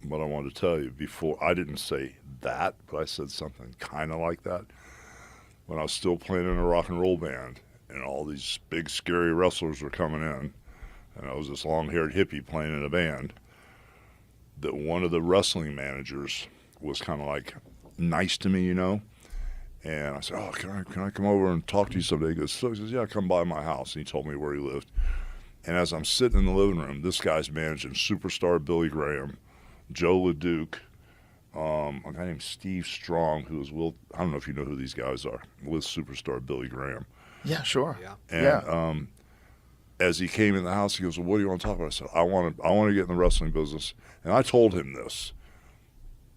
what I wanted to tell you before. I didn't say that, but I said something kind of like that when I was still playing in a rock and roll band, and all these big scary wrestlers were coming in, and I was this long-haired hippie playing in a band. That one of the wrestling managers was kind of like nice to me, you know. And I said, "Oh, can I come over and talk to you someday?" He goes, "So," he says, "Yeah, come by my house." And he told me where he lived. And as I'm sitting in the living room, this guy's managing superstar Billy Graham, Joe LeDuc, a guy named Steve Strong, who was I don't know if you know who these guys are, with superstar Billy Graham. Yeah, sure. Yeah. And as he came in the house, he goes, "Well, what do you want to talk about?" I said, I want to get in the wrestling business. And I told him this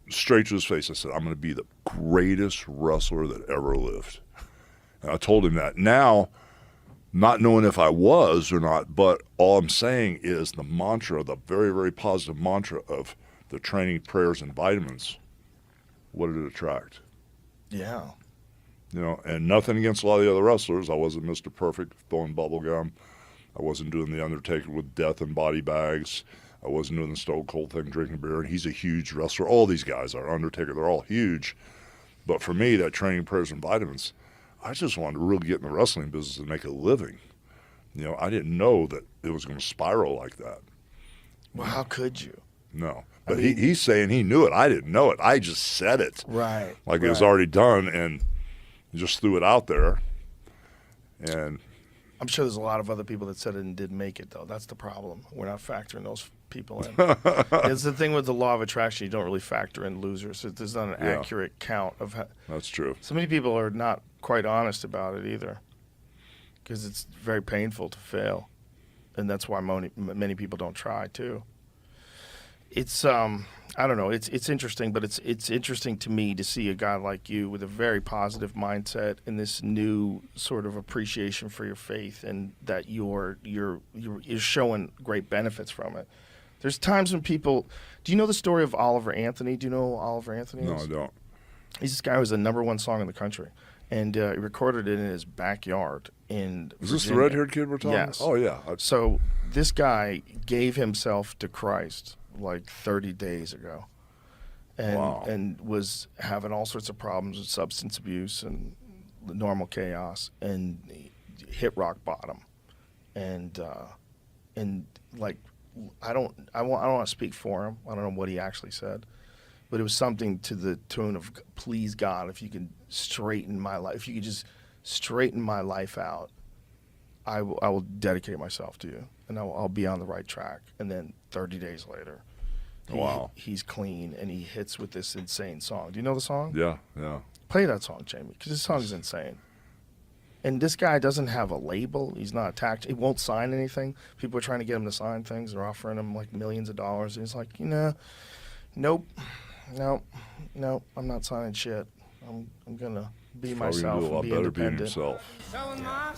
straight to his face. I said, "I'm going to be the greatest wrestler that ever lived." And I told him that. Now, not knowing if I was or not, but all I'm saying is the mantra, the very, very positive mantra of the training, prayers, and vitamins, what did it attract? Yeah. You know, and nothing against a lot of the other wrestlers. I wasn't Mr. Perfect throwing bubble gum. I wasn't doing the Undertaker with death and body bags. I wasn't doing the Stone Cold thing, drinking beer, and he's a huge wrestler. All these guys are. Undertaker, they're all huge. But for me, that training, prayers, and vitamins, I just wanted to really get in the wrestling business and make a living. You know, I didn't know that it was going to spiral like that. Well, how could you? No. But he's saying he knew it. I didn't know it. I just said it. Right. Like it was already done, and just threw it out there. And I'm sure there's a lot of other people that said it and didn't make it, though. That's the problem. We're not factoring those people in. It's the thing with the law of attraction. You don't really factor in losers. There's not an accurate count of how. That's true. So many people are not quite honest about it either, because it's very painful to fail, and that's why many people don't try too. It's I don't know. It's interesting, but it's interesting to me to see a guy like you with a very positive mindset and this new sort of appreciation for your faith, and that you're showing great benefits from it. There's times when people. Do you know the story of Oliver Anthony? Do you know who Oliver Anthony is? No, I don't. He's this guy who was the #1 song in the country, and he recorded it in his backyard in Is this the Virginia. red-haired kid we're talking about? Yes. Oh, yeah. So this guy gave himself to Christ like 30 days ago, and was having all sorts of problems with substance abuse and the normal chaos, and he hit rock bottom, and like I don't want to speak for him. I don't know what he actually said, but it was something to the tune of, "Please God, if you can straighten my life, if you could just straighten my life out, I will dedicate myself to you, and I'll be on the right track." And then 30 days later, he's clean, and he hits with this insane song. Do you know the song? Yeah, yeah. Play that song, Jamie, because this song is insane. And this guy doesn't have a label. He's not attacked. He won't sign anything. People are trying to get him to sign things. They're offering him like millions of dollars. And he's like, nope, I'm not signing shit. I'm gonna be myself and be independent. Himself.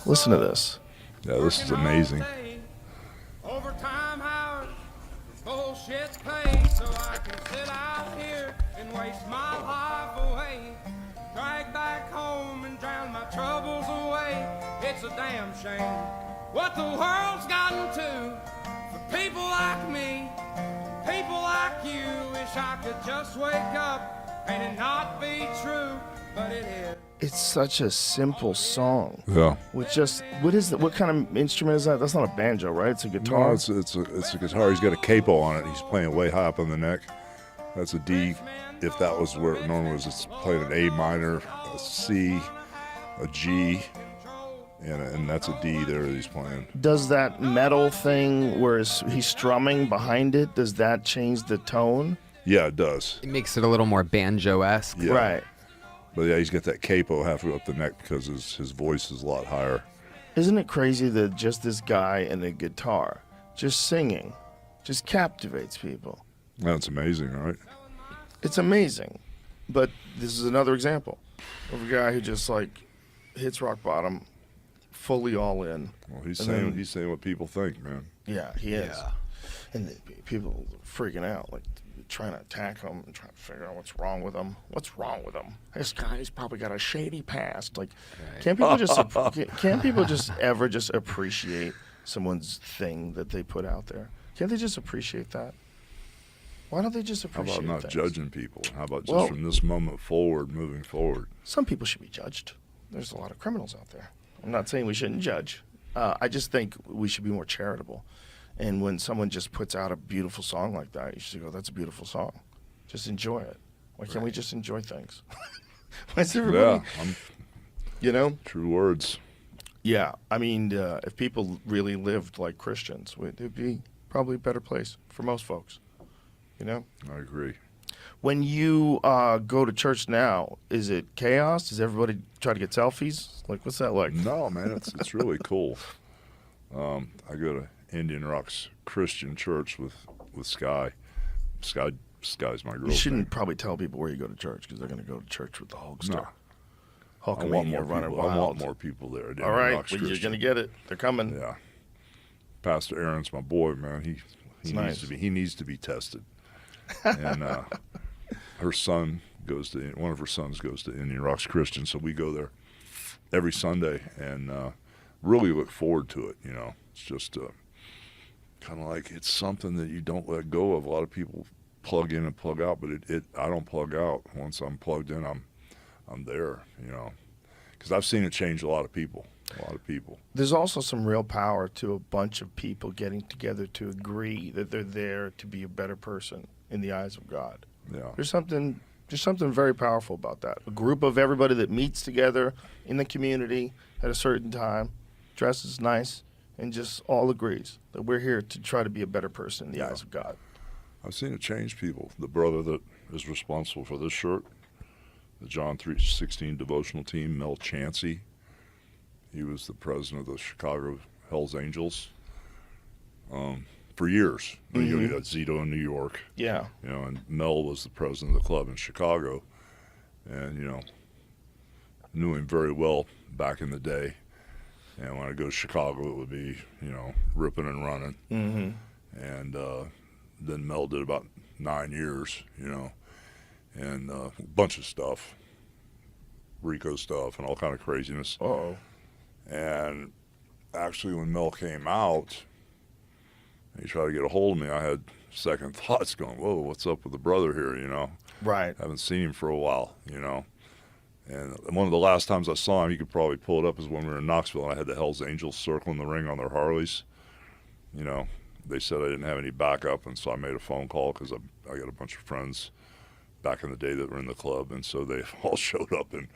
Listen to this. Yeah, this is amazing. Overtime hours, bullshit pay, so I can sit out here and waste my life away. Drag back home and drown my troubles away. It's a damn shame what the world's gotten to. For people like me, people like you, wish I could just wake up and it not be true, but it is. It's such a simple song. Yeah. With just what kind of instrument is that? That's not a banjo, right? It's a guitar. No, it's a guitar. He's got a capo on it. He's playing way high up on the neck. That's a D. If that was where it normally was, it's playing an A minor, a C, a G, and that's a D there that he's playing. Does that metal thing where he's strumming behind it, does that change the tone? Yeah, it does. It makes it a little more banjo-esque. Yeah. Right. But yeah, he's got that capo halfway up the neck because his voice is a lot higher. Isn't it crazy that just this guy and a guitar, just singing, just captivates people? That's amazing, right? It's amazing. But this is another example of a guy who just like hits rock bottom, fully all in. Well, he's saying what people think, man. Yeah, he is. Yeah. And people are freaking out, like trying to attack him and trying to figure out what's wrong with him. What's wrong with him? This guy's probably got a shady past. Like, can't people just ever just appreciate someone's thing that they put out there? Can't they just appreciate that? Why don't they just How appreciate about not things? judging people? How about just Well- from this moment forward, moving forward? Some people should be judged. There's a lot of criminals out there. I'm not saying we shouldn't judge. I just think we should be more charitable. And when someone just puts out a beautiful song like that, you should go, that's a beautiful song. Just enjoy it. Why can't we just enjoy things? Why is everybody, you know? True words. Yeah. I mean, if people really lived like Christians, it'd be probably a better place for most folks, you know? I agree. When you go to church now, is it chaos? Does everybody try to get selfies? Like, what's that like? No, man, it's really cool. I go to Indian Rocks Christian Church with Sky. Sky's my girlfriend. You shouldn't probably tell people where you go to church because they're going to go to church with the Hulkster. No. Hulk I want more running people. I want wild. more people there. at All Indian right, Rocks well, you're Christian. going to get it. They're coming. Yeah. Pastor Aaron's my boy, man. He nice. needs to be tested. And her son one of her sons goes to Indian Rocks Christian, so we go there every Sunday and really look forward to it. You know, it's just kind of like it's something that you don't let go of. A lot of people plug in and plug out, but I don't plug out. Once I'm plugged in, I'm there. You know, because I've seen it change a lot of people. There's also some real power to a bunch of people getting together to agree that they're there to be a better person in the eyes of God. Yeah. There's something very powerful about that. A group of everybody that meets together in the community at a certain time, dresses nice, and just all agrees that we're here to try to be a better person in the eyes of God. I've seen it change people. The brother that is responsible for this shirt, the John 3:16 devotional team, Mel Chansey, he was the president of the Chicago Hells Angels for years. You know, you had Zito in New York. Yeah. You know, and Mel was the president of the club in Chicago, and you know, knew him very well back in the day. And when I go to Chicago, it would be, you know, ripping and running. Mm-hmm. And then Mel did about 9 years, you know, and a bunch of stuff, Rico stuff, and all kind of craziness. Uh-oh. And actually, when Mel came out, he tried to get a hold of me. I had second thoughts, going, "Whoa, what's up with the brother here?" You know, Right. haven't seen him for a while, you know. And one of the last times I saw him, you could probably pull it up, is when we were in Knoxville, and I had the Hells Angels circling the ring on their Harleys. You know, they said I didn't have any backup, and so I made a phone call because I got a bunch of friends back in the day that were in the club, and so they all showed up in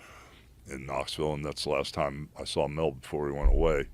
Knoxville, and that's the last time I saw Mel before he went away.